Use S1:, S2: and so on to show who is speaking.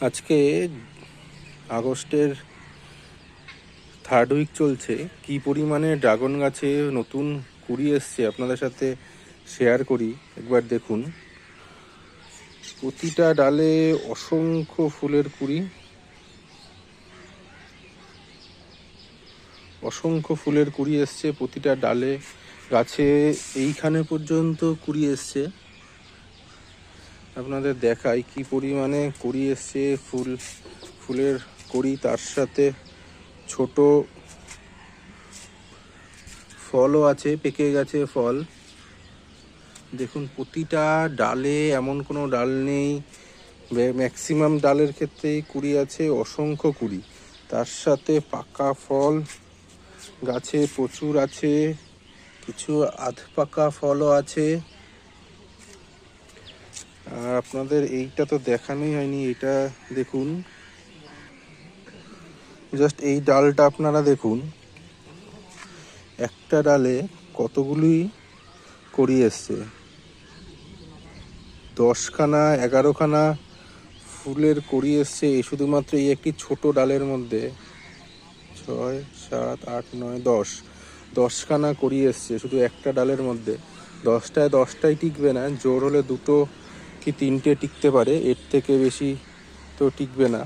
S1: আজকে আগস্টের third week চলছে। কি পরিমাণে ড্রাগন গাছে নতুন কুড়ি এসছে আপনাদের সাথে শেয়ার করি। একবার দেখুন, প্রতিটা ডালে অসংখ্য ফুলের কুড়ি, অসংখ্য ফুলের কুড়ি এসছে প্রতিটা ডালে। গাছে এইখানে পর্যন্ত কুড়ি এসছে। আপনাদের দেখাই কি পরিমাণে কুড়ি এসছে। ফুলের কুড়ি, তার সাথে ছোট ফলও আছে, পেকে গেছে ফল। দেখুন প্রতিটা ডালে, এমন কোনো ডাল নেই, ম্যাক্সিমাম ডালের ক্ষেত্রেই কুড়ি আছে, অসংখ্য কুড়ি। তার সাথে পাকা ফল গাছে প্রচুর আছে, কিছু আধ পাকা ফলও আছে। আর আপনাদের এইটা তো দেখানোই হয়নি, এটা দেখুন, জাস্ট এই ডালটা আপনারা দেখুন, একটা ডালে কতগুলি কুড়ি এসছে। 10খানা 11খানা ফুলের কুড়ি এসছে এই শুধুমাত্র এই একটি ছোট ডালের মধ্যে। 6, 7, 8, 9, 10খানা কুড়ি এসছে শুধু একটা ডালের মধ্যে। 10টায় টিকবে না, জোর হলে 2 কি 3টে টিকতে পারে, এর থেকে বেশি তো টিকবে না।